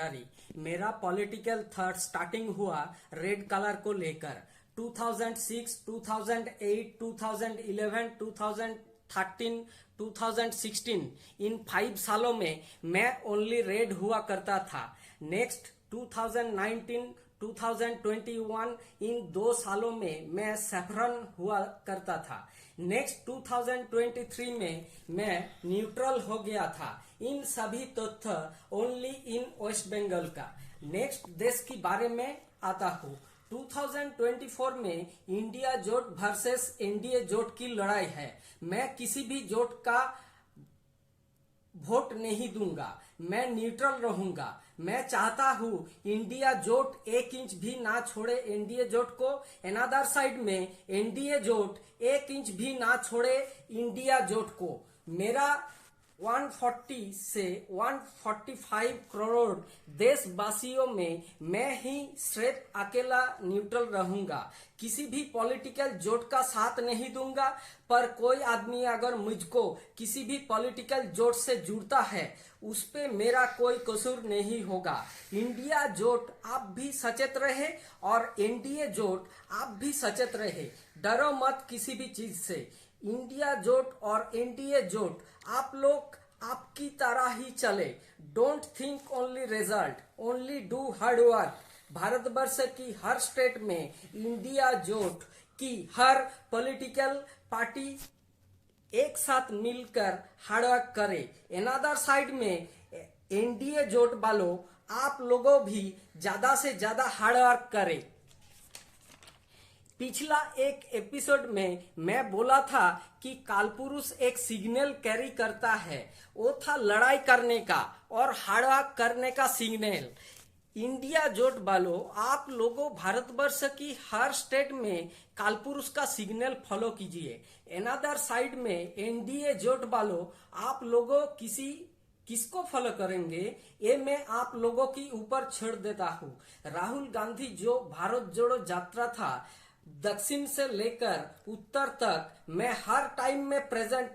भंडारी। मेरा political thought starting हुआ red colour को लेकर। 2006, 2008, 2011, 2013, 2016 इन 5 सालों में मैं ओनली रेड हुआ करता था। नेक्स्ट 2019, 2021 इन 2 सालों में मैं सैफरन हुआ करता था। नेक्स्ट 2023 में मैं न्यूट्रल हो गया था। इन सभी तथ्य ओनली इन वेस्ट बंगाल का। नेक्स्ट देश के बारे में आता हूँ। 2024 में इंडिया जोट वर्सेस एनडीए जोट की लड़ाई है। मैं किसी भी जोट का वोट नहीं दूंगा, मैं न्यूट्रल रहूंगा। मैं चाहता हूं इंडिया जोट 1 इंच भी ना छोड़े एनडीए जोट को। अनदर साइड में एनडीए जोट 1 इंच भी ना छोड़े इंडिया जोट को। मेरा 140 से 145 करोड़ देशवासियों में मैं ही सिर्फ अकेला न्यूट्रल रहूंगा। किसी भी पॉलिटिकल जोट का साथ नहीं दूंगा। पर कोई आदमी अगर मुझको किसी भी पॉलिटिकल जोट से जुड़ता है, उस पे मेरा कोई कसूर नहीं होगा। इंडिया जोट आप भी सचेत रहे और एनडीए जोट आप भी सचेत रहे। डरो मत किसी भी चीज से। इंडिया जोट और एनडीए जोट आप लोग आपकी तरह ही चले। Don't think only result, only do hard work. Bharatvarsh की हर स्टेट में इंडिया जोट की हर पॉलिटिकल पार्टी एक साथ मिलकर हार्ड वर्क करे। अनदर साइड में एनडीए जोट वालों आप लोगों भी ज्यादा से ज्यादा हार्ड वर्क करें। पिछला एक एपिसोड में मैं बोला था कि कालपुरुष एक सिग्नल कैरी करता है। वो था लड़ाई करने का और हार्डवर्क करने का सिग्नल। इंडिया जोट वालों आप लोगों भारतवर्ष की हर स्टेट में कालपुरुष का सिग्नल फॉलो कीजिए। अनदर साइड में एनडीए जोट वालों आप लोगों किसको फॉलो करेंगे, ये मैं आप लोगों की ऊपर छोड़ देता हूँ। राहुल गांधी जो भारत जोड़ो यात्रा था, दक्षिण से लेकर उत्तर तक मैं हर टाइम में प्रेजेंट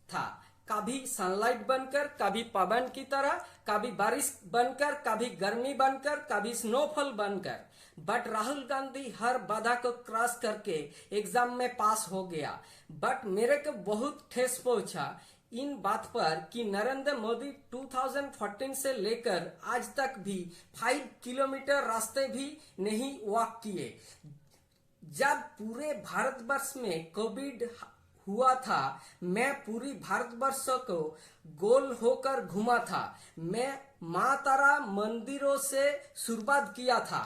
था। कभी सनलाइट बनकर, कभी पवन की तरह, कभी बारिश बनकर, कभी गर्मी बनकर, कभी स्नोफॉल बनकर। बट राहुल गांधी हर बाधा को क्रॉस करके एग्जाम में पास हो गया। बट मेरे को बहुत ठेस पहुंचा इन बात पर कि नरेंद्र मोदी 2014 से लेकर आज तक भी 5 किलोमीटर रास्ते भी नहीं वॉक किए। जब पूरे भारतवर्ष में कोविड हुआ था, मैं पूरी भारतवर्ष को गोल होकर घूमा था। मैं माँ तारा मंदिरों से शुरुआत किया था।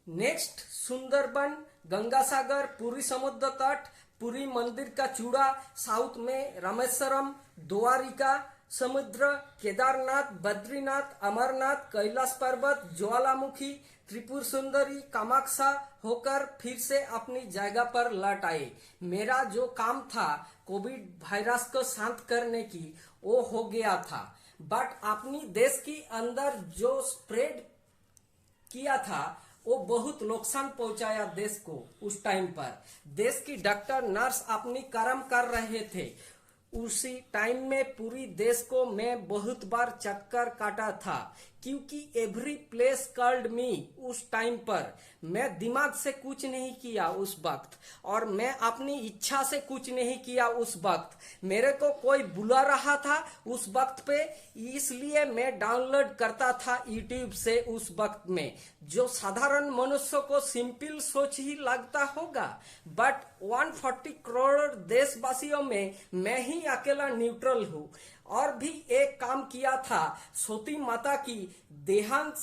नेक्स्ट सुंदरबन, गंगासागर, पूरी समुद्र तट, पूरी मंदिर का चूड़ा, साउथ में रामेश्वरम, द्वारिका समुद्र, केदारनाथ, बद्रीनाथ, अमरनाथ, कैलाश पर्वत, ज्वालामुखी, त्रिपुर सुंदरी, कामाख्या होकर फिर से अपनी जगह पर लौट आए। मेरा जो काम था कोविड वायरस को शांत करने की, वो हो गया था। बट अपनी देश के अंदर जो स्प्रेड किया था वो बहुत नुकसान पहुंचाया देश को। उस टाइम पर देश की डॉक्टर नर्स अपनी कर्म कर रहे थे। उसी टाइम में पूरी देश को मैं बहुत बार चक्कर काटा था, क्योंकि एवरी प्लेस कॉल्ड मी। उस टाइम पर मैं दिमाग से कुछ नहीं किया उस वक्त, और मैं अपनी इच्छा से कुछ नहीं किया उस वक्त। मेरे को कोई बुला रहा था उस वक्त पे, इसलिए मैं डाउनलोड करता था यूट्यूब से उस वक्त में। जो साधारण मनुष्य को सिंपल सोच ही लगता होगा, बट 140 करोड़ देशवासियों में मैं ही अकेला न्यूट्रल हूँ। और भी एक काम किया था, सती माता की देहांत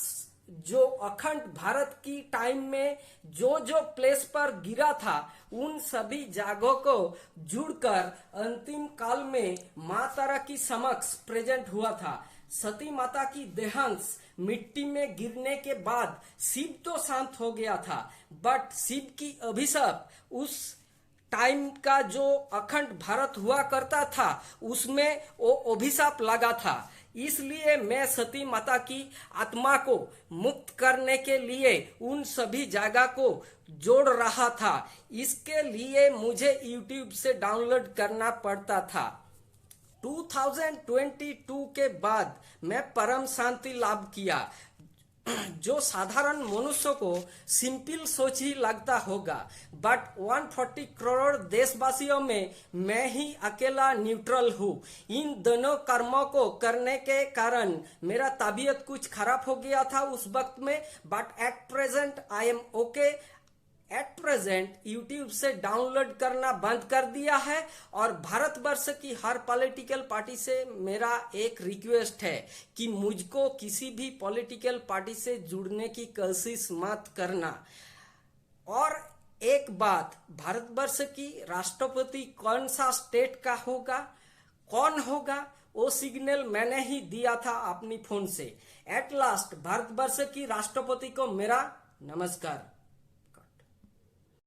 जो अखंड भारत की टाइम में जो प्लेस पर गिरा था, उन सभी जगहों को जुड़कर अंतिम काल में माँ तारा की समक्ष प्रेजेंट हुआ था। सती माता की देहांत मिट्टी में गिरने के बाद शिव तो शांत हो गया था, बट शिव की अभिशाप उस टाइम का जो अखंड भारत हुआ करता था उसमें वो अभिशाप लगा था। इसलिए मैं सती माता की आत्मा को मुक्त करने के लिए उन सभी जगह को जोड़ रहा था। इसके लिए मुझे YouTube से डाउनलोड करना पड़ता था। 2022 के बाद मैं परम शांति लाभ किया। जो साधारण मनुष्य को सिंपल सोच ही लगता होगा, बट 140 करोड़ देशवासियों में मैं ही अकेला न्यूट्रल हूँ। इन दोनों कर्मों को करने के कारण मेरा तबीयत कुछ खराब हो गया था उस वक्त में, but at present I am okay. At present YouTube से डाउनलोड करना बंद कर दिया है, और भारतवर्ष की हर पॉलिटिकल पार्टी से मेरा एक रिक्वेस्ट है कि मुझको किसी भी पॉलिटिकल पार्टी से जुड़ने की कोशिश मत करना। और एक बात, भारतवर्ष की राष्ट्रपति कौन सा स्टेट का होगा, कौन होगा, वो सिग्नल मैंने ही दिया था अपनी फोन से। एट लास्ट भारतवर्ष की राष्ट्रपति को मेरा नमस्कार।